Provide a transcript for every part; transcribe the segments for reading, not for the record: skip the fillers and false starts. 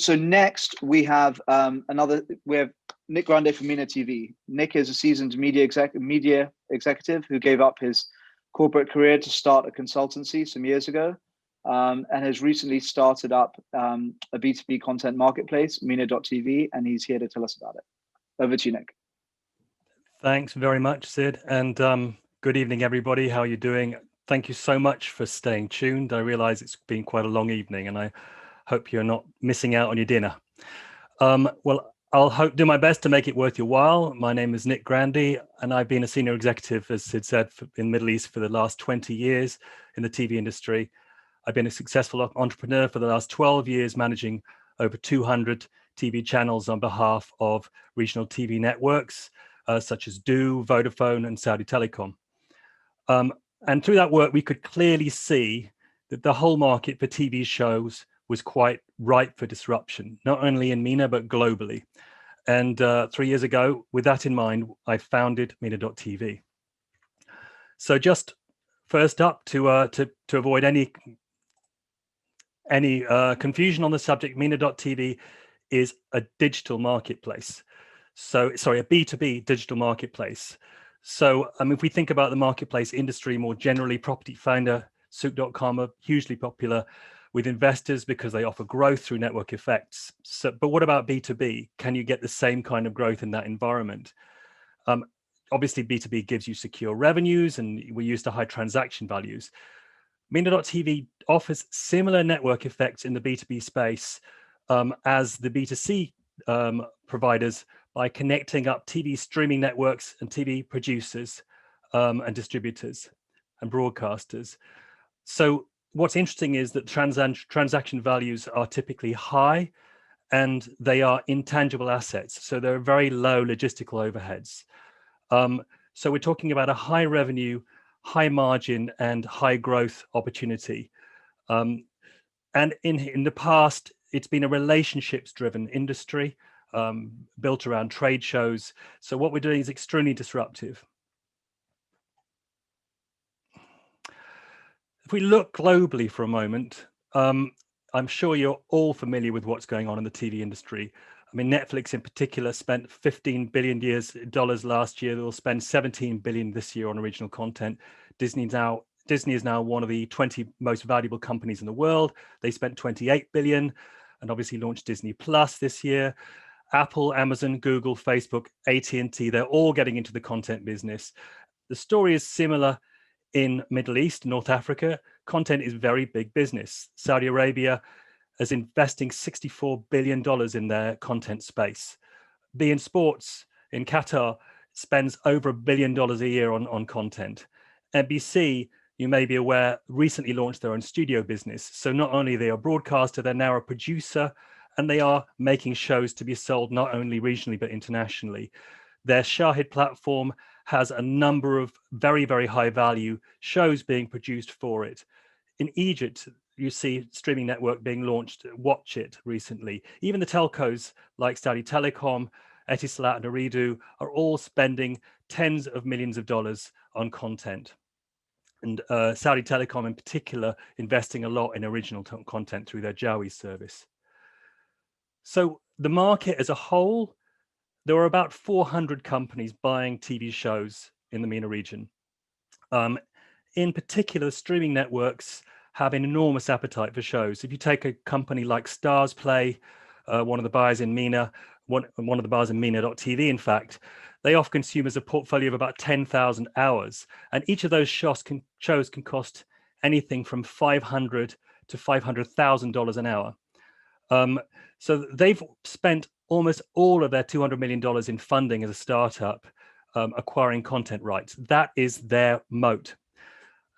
So next we have we have Nick Grande from menatv. Nick is a seasoned media executive who gave up his corporate career to start a consultancy some years ago, and has recently started up a B2B content marketplace, menatv, and he's here to tell us about it. Over to you, Nick. Thanks very much, Sid, and good evening, everybody. How are you doing? Thank you so much for staying tuned. I realize it's been quite a long evening, and I hope you're not missing out on your dinner. Well, I'll do my best to make it worth your while. My name is Nick Grande, and I've been a senior executive, as Sid said, in the Middle East for the last 20 years in the TV industry. I've been a successful entrepreneur for the last 12 years, managing over 200 TV channels on behalf of regional TV networks, such as Du, Vodafone, and Saudi Telecom. And through that work, we could clearly see that the whole market for TV shows was quite ripe for disruption, not only in MENA, but globally. And 3 years ago, with that in mind, I founded menatv. So just first up, to avoid any confusion on the subject, menatv is a digital marketplace. So, sorry, a B2B digital marketplace. So, if we think about the marketplace industry more generally, Property Finder, Souk.com are hugely popular with investors because they offer growth through network effects. So, but what about B2B? Can you get the same kind of growth in that environment? Obviously, B2B gives you secure revenues, and we're used to high transaction values. menatv offers similar network effects in the B2B space as the B2C providers by connecting up TV streaming networks and TV producers and distributors and broadcasters. So what's interesting is that transaction values are typically high and they are intangible assets. So there are very low logistical overheads. So we're talking about a high revenue, high margin, and high growth opportunity. And in the past, it's been a relationships-driven industry built around trade shows. So what we're doing is extremely disruptive. If we look globally for a moment, I'm sure you're all familiar with what's going on in the TV industry. I mean, Netflix in particular spent $15 billion last year. They'll spend $17 billion this year on original content. Disney is now one of the 20 most valuable companies in the world. They spent $28 billion and obviously launched Disney Plus this year. Apple, Amazon, Google, Facebook, AT&T, they're all getting into the content business. The story is similar in Middle East, North Africa. Content is very big business. Saudi Arabia is investing $64 billion in their content space. beIN Sports in Qatar spends over $1 billion a year on content. NBC, you may be aware, recently launched their own studio business. So not only are they a broadcaster, they're now a producer, and they are making shows to be sold not only regionally, but internationally. Their Shahid platform has a number of very, very high value shows being produced for it. In Egypt, you see streaming network being launched, Watch It, recently. Even the telcos like Saudi Telecom, Etisalat, and Ooredoo are all spending tens of millions of dollars on content. And Saudi Telecom in particular, investing a lot in original content through their Jawi service. So the market as a whole, there are about 400 companies buying TV shows in the MENA region. In particular, streaming networks have an enormous appetite for shows. If you take a company like Stars Play, one of the buyers in MENA, one of the buyers in menatv, in fact, they offer consumers a portfolio of about 10,000 hours. And each of those shows can cost anything from $500 to $500,000 an hour. So they've spent almost all of their $200 million in funding as a startup, acquiring content rights. That is their moat.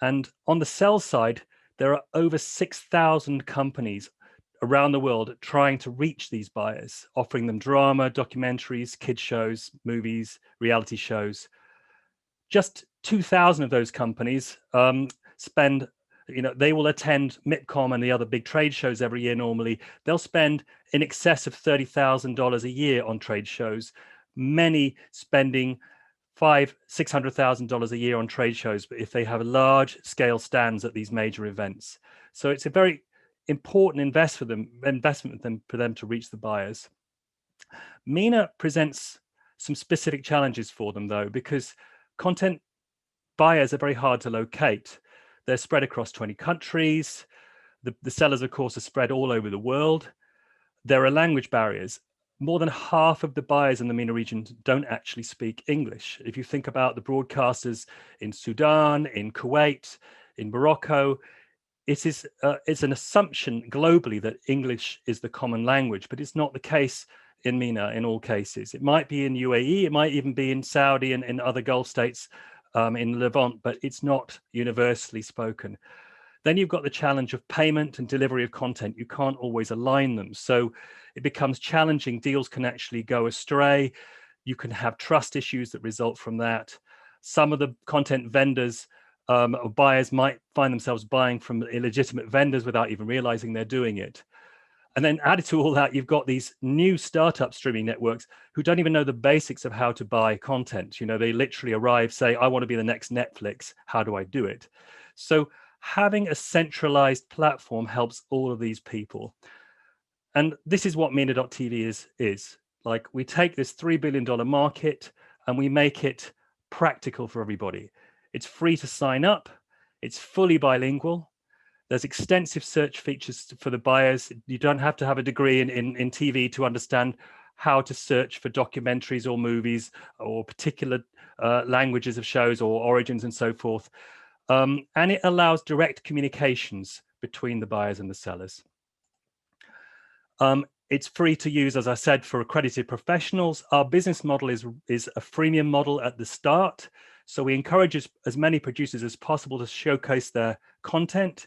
And on the sell side, there are over 6,000 companies around the world trying to reach these buyers, offering them drama, documentaries, kids shows, movies, reality shows. Just 2,000 of those companies spend, they will attend MIPCOM and the other big trade shows every year normally. They'll spend in excess of $30,000 a year on trade shows, many spending $500,000-$600,000 a year on trade shows, but if they have large scale stands at these major events. So it's a very important investment for them to reach the buyers. MENA presents some specific challenges for them, though, because content buyers are very hard to locate. They're spread across 20 countries. The sellers, of course, are spread all over the world. There are language barriers. More than half of the buyers in the MENA region don't actually speak English. If you think about the broadcasters in Sudan, in Kuwait, in Morocco, it's an assumption globally that English is the common language, but it's not the case in MENA in all cases. It might be in UAE, it might even be in Saudi and in other Gulf states, in Levant, but it's not universally spoken. Then you've got the challenge of payment and delivery of content. You can't always align them. So it becomes challenging. Deals can actually go astray. You can have trust issues that result from that. Some of the content vendors or buyers might find themselves buying from illegitimate vendors without even realizing they're doing it. And then added to all that, you've got these new startup streaming networks who don't even know the basics of how to buy content. You know, they literally arrive, say, I want to be the next Netflix. How do I do it? So having a centralized platform helps all of these people. And this is what menatv is. Like, we take this $3 billion market and we make it practical for everybody. It's free to sign up. It's fully bilingual. There's extensive search features for the buyers. You don't have to have a degree in TV to understand how to search for documentaries or movies or particular languages of shows or origins and so forth. And it allows direct communications between the buyers and the sellers. It's free to use, as I said, for accredited professionals. Our business model is a freemium model at the start. So we encourage as many producers as possible to showcase their content.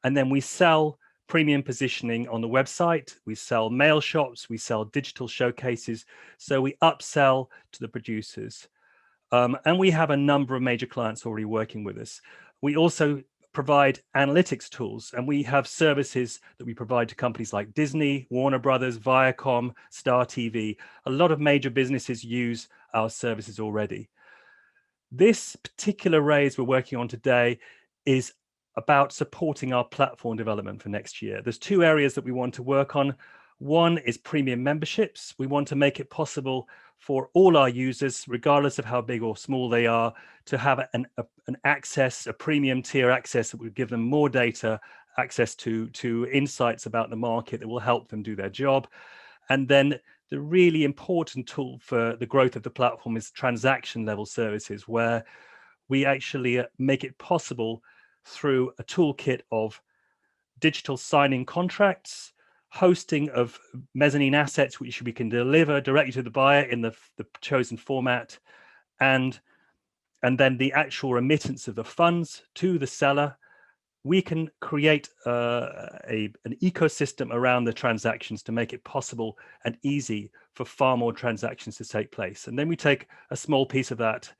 And then we sell premium positioning on the website. We sell mail shops. We sell digital showcases. So we upsell to the producers. And we have a number of major clients already working with us. We also provide analytics tools, and we have services that we provide to companies like Disney, Warner Brothers, Viacom, Star TV. A lot of major businesses use our services already. This particular raise we're working on today is about supporting our platform development for next year. There's two areas that we want to work on. One is premium memberships. We want to make it possible for all our users, regardless of how big or small they are, to have an access, a premium tier access that would give them more data, access to insights about the market that will help them do their job. And then the really important tool for the growth of the platform is transaction level services, where we actually make it possible through a toolkit of digital signing contracts, hosting of mezzanine assets, which we can deliver directly to the buyer in the chosen format, and then the actual remittance of the funds to the seller. We can create an ecosystem around the transactions to make it possible and easy for far more transactions to take place. And then we take a small piece of that,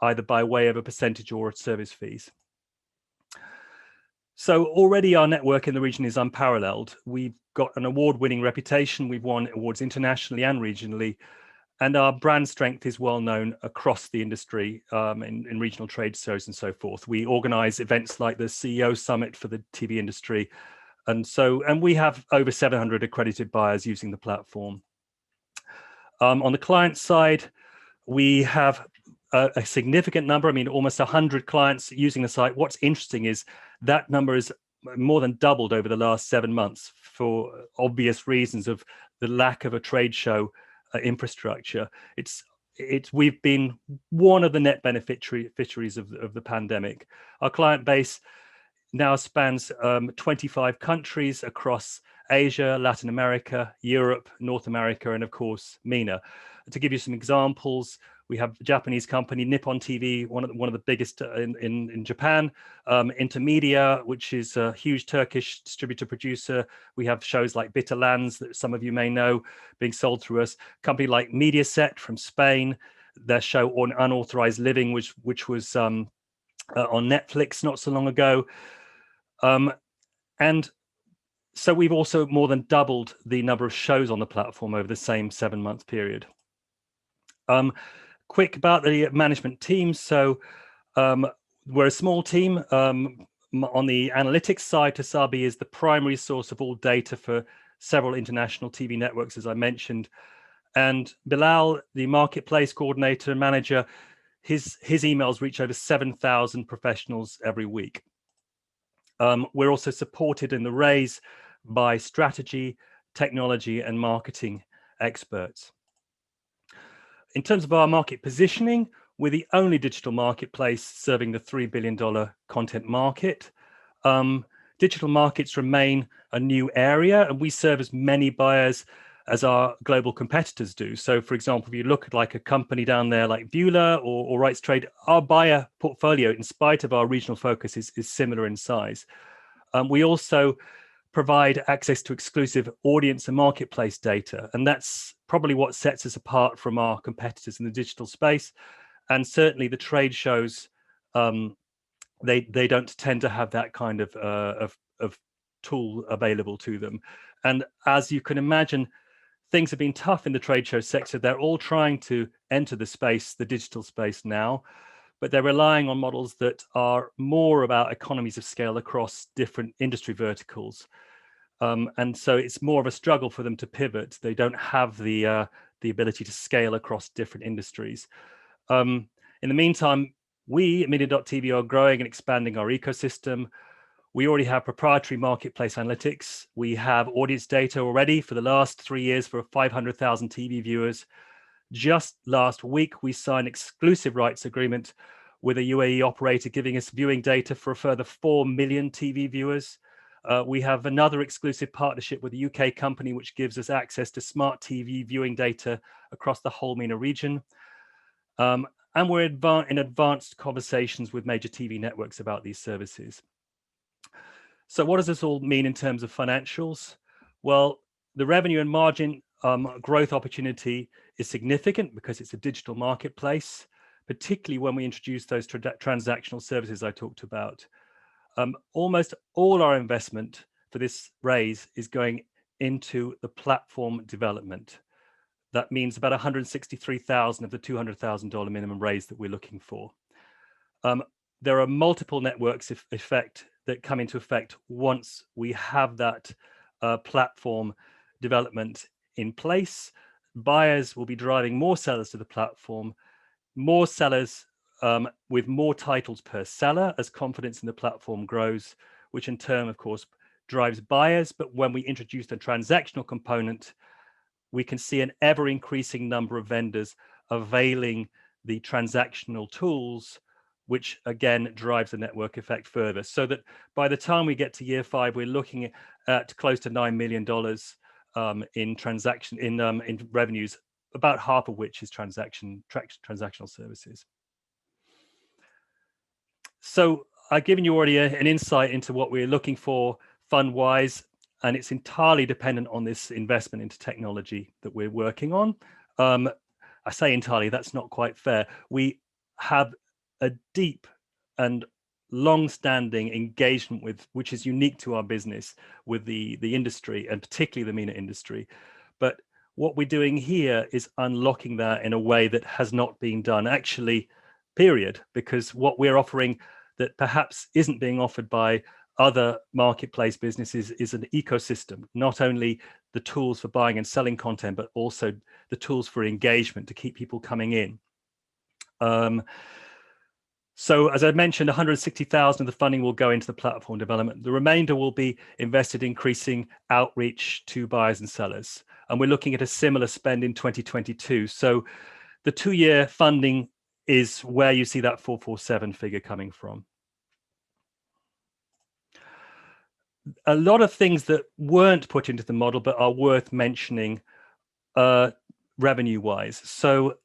either by way of a percentage or service fees. So already our network in the region is unparalleled. We've got an award-winning reputation. We've won awards internationally and regionally, and our brand strength is well known across the industry in regional trade shows and so forth. We organize events like the CEO Summit for the TV industry. And we have over 700 accredited buyers using the platform. On the client side, we have a significant number, almost 100 clients using the site. What's interesting is that number is more than doubled over the last 7 months for obvious reasons of the lack of a trade show infrastructure. We've been one of the net beneficiaries of the pandemic. Our client base now spans 25 countries across Asia, Latin America, Europe, North America, and of course, MENA. To give you some examples, we have a Japanese company, Nippon TV, one of the biggest in Japan. Intermedia, which is a huge Turkish distributor producer. We have shows like Bitter Lands that some of you may know being sold through us. A company like Mediaset from Spain, their show on Unauthorized Living, which was on Netflix not so long ago. And so we've also more than doubled the number of shows on the platform over the same 7-month period. Quick about the management team. So we're a small team. On the analytics side, Tasabi is the primary source of all data for several international TV networks, as I mentioned. And Bilal, the marketplace coordinator and manager, his emails reach over 7,000 professionals every week. We're also supported in the raise by strategy, technology, and marketing experts. In terms of our market positioning, we're the only digital marketplace serving the $3 billion content market. Digital markets remain a new area, and we serve as many buyers as our global competitors do. So, for example, if you look at like a company down there like Beulah or Rights Trade, our buyer portfolio, in spite of our regional focus, is similar in size. We also provide access to exclusive audience and marketplace data, and that's probably what sets us apart from our competitors in the digital space. And certainly the trade shows, they don't tend to have that kind of tool available to them. And as you can imagine, things have been tough in the trade show sector. They're all trying to enter the space, the digital space now, but they're relying on models that are more about economies of scale across different industry verticals. And so it's more of a struggle for them to pivot. They don't have the ability to scale across different industries. In the meantime, we at Media.tv are growing and expanding our ecosystem. We already have proprietary marketplace analytics. We have audience data already for the last 3 years for 500,000 TV viewers. Just last week, we signed exclusive rights agreement with a UAE operator, giving us viewing data for a further 4 million TV viewers. We have another exclusive partnership with a UK company, which gives us access to smart TV viewing data across the whole MENA region. And we're in advanced conversations with major TV networks about these services. So what does this all mean in terms of financials? Well, the revenue and margin growth opportunity is significant because it's a digital marketplace, particularly when we introduce those transactional services I talked about. Almost all our investment for this raise is going into the platform development. That means about 163,000 of the $200,000 minimum raise that we're looking for. There are multiple networks that come into effect once we have that platform development in place. Buyers will be driving more sellers to the platform, more sellers with more titles per seller as confidence in the platform grows, which in turn, of course, drives buyers. But when we introduce the transactional component, we can see an ever increasing number of vendors availing the transactional tools, which again drives the network effect further. So that by the time we get to year 5, we're looking at close to $9 million in revenues, about half of which is transactional services. So I've given you already an insight into what we're looking for fund-wise, and it's entirely dependent on this investment into technology that we're working on. I say entirely, that's not quite fair. We have a deep and long-standing engagement with, which is unique to our business, with the industry, and particularly the MENA industry. But what we're doing here is unlocking that in a way that has not been done, actually, period, because what we're offering that perhaps isn't being offered by other marketplace businesses is an ecosystem, not only the tools for buying and selling content, but also the tools for engagement to keep people coming in. So as I mentioned, 160,000 of the funding will go into the platform development. The remainder will be invested in increasing outreach to buyers and sellers. And we're looking at a similar spend in 2022. So the 2-year funding is where you see that 447 figure coming from. A lot of things that weren't put into the model but are worth mentioning revenue-wise. So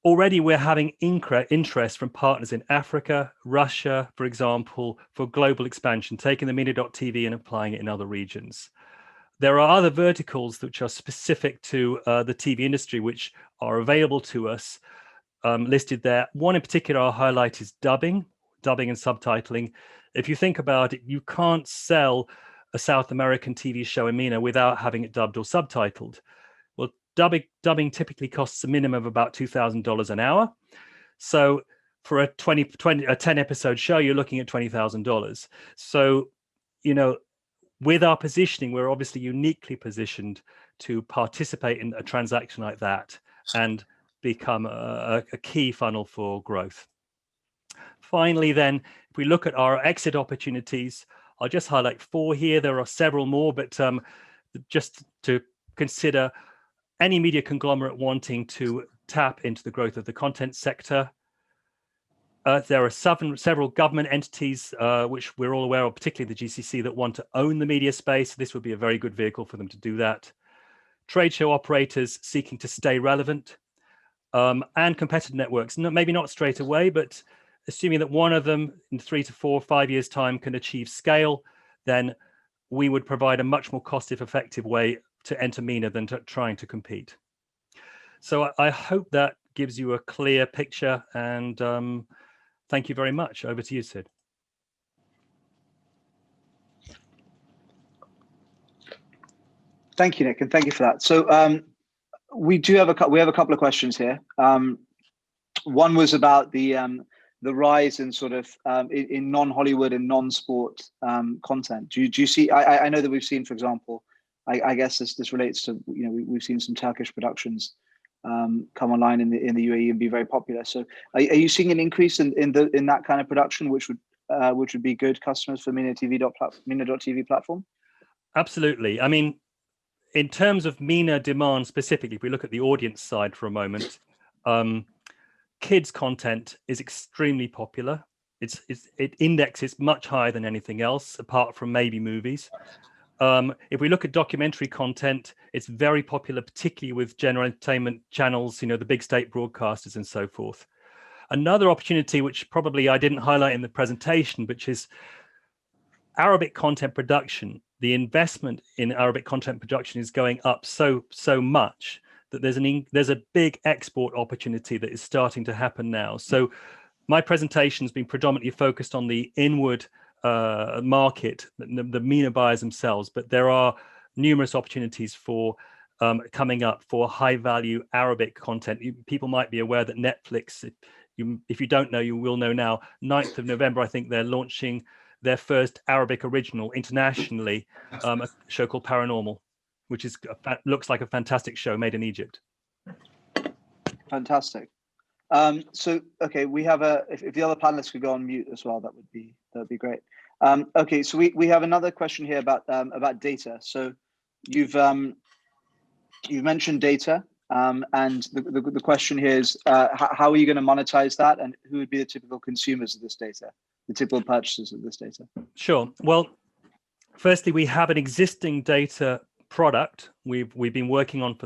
already we're having interest from partners in Africa, Russia, for example, for global expansion, taking the Media.tv and applying it in other regions. There are other verticals which are specific to the TV industry, which are available to us, listed there. One in particular I'll highlight is dubbing and subtitling. If you think about it, you can't sell a South American TV show in MENA without having it dubbed or subtitled. Well, dubbing typically costs a minimum of about $2,000 an hour. So for a 10 episode show, you're looking at $20,000. So, with our positioning, we're obviously uniquely positioned to participate in a transaction like that and become a key funnel for growth. Finally, then, if we look at our exit opportunities, I'll just highlight 4 here. There are several more, but just to consider any media conglomerate wanting to tap into the growth of the content sector. There are several government entities, which we're all aware of, particularly the GCC, that want to own the media space. This would be a very good vehicle for them to do that. Trade show operators seeking to stay relevant, and competitor networks. Maybe not straight away, but assuming that one of them in 3 to 4 or 5 years' time can achieve scale, then we would provide a much more cost-effective way to enter MENA than trying to compete. So I hope that gives you a clear picture, and thank you very much. Over to you, Sid. Thank you, Nick, and thank you for that. So we do have a couple of questions here. One was about the rise in sort of in non-Hollywood and non-sport content. Do you see? I know that we've seen, for example, I guess this relates to, we've seen some Turkish productions come online in the UAE and be very popular. So are you seeing an increase in that kind of production, which would be good customers for menatv platform? Absolutely. I mean, in terms of MENA demand specifically, if we look at the audience side for a moment, kids content is extremely popular. It indexes much higher than anything else, apart from maybe movies. If we look at documentary content, it's very popular, particularly with general entertainment channels, the big state broadcasters and so forth. Another opportunity, which probably I didn't highlight in the presentation, which is Arabic content production. The investment in Arabic content production is going up so much that there's a big export opportunity that is starting to happen now. So my presentation has been predominantly focused on the inward market, the MENA buyers themselves, but there are numerous opportunities for coming up for high value Arabic content. People might be aware that Netflix, if you don't know, you will know now, 9th of November, I think they're launching their first Arabic original internationally, a show called Paranormal, which looks like a fantastic show made in Egypt. Fantastic. So, okay, we have if the other panelists could go on mute as well, that would be great. Okay, so we have another question here about data. So you've mentioned data, and the question here is how are you going to monetize that, and who would be the typical consumers of this data, the typical purchasers of this data? Sure. Well, firstly, we have an existing data product we've been working on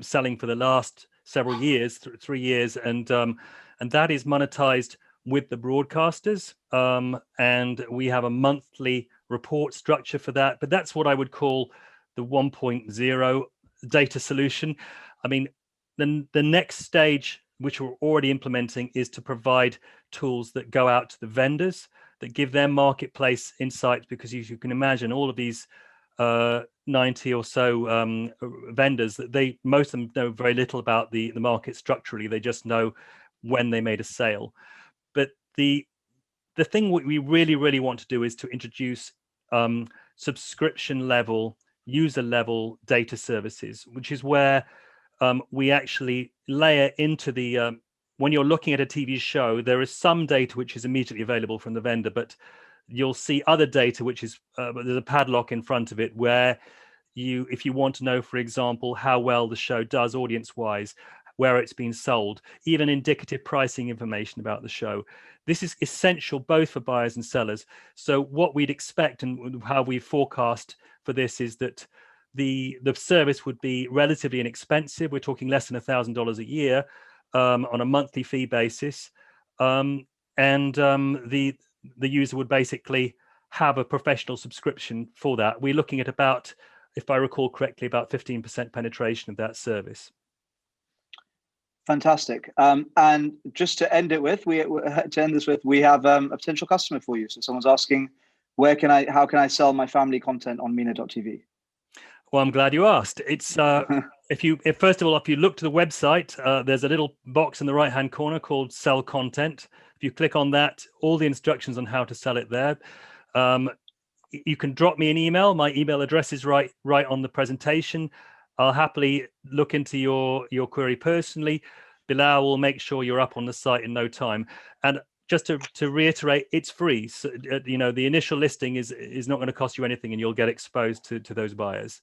selling for the last several years, 3 years, and that is monetized with the broadcasters, and we have a monthly report structure for that. But that's what I would call the 1.0 data solution. I mean, the next stage, which we're already implementing, is to provide tools that go out to the vendors that give them marketplace insights, because as you can imagine, all of these 90 or so vendors, that most of them know very little about the market structurally. They just know when they made a sale. But the thing what we really want to do is to introduce subscription level, user level data services, which is where we actually layer into the when you're looking at a TV show, there is some data which is immediately available from the vendor, but you'll see other data which is there's a padlock in front of it, where if you want to know, for example, how well the show does audience wise, where it's been sold, even indicative pricing information about the show. This is essential both for buyers and sellers. So what we'd expect and how we forecast for this is that the service would be relatively inexpensive. We're talking less than $1,000 a year on a monthly fee basis, and the user would basically have a professional subscription for that. We're looking at about, if I recall correctly, about 15% penetration of that service. Fantastic. And just to end this with, we have a potential customer for you. So someone's asking, how can I sell my family content on mena.tv? Well, I'm glad you asked. It's first of all, if you look to the website, there's a little box in the right-hand corner called Sell Content. If If you click on that, all the instructions on how to sell it there. You can drop me an email. My email address is right on the presentation. I'll happily look into your query personally. Bilal will make sure you're up on the site in no time. And just to reiterate, it's free. So, the initial listing is not going to cost you anything, and you'll get exposed to those buyers.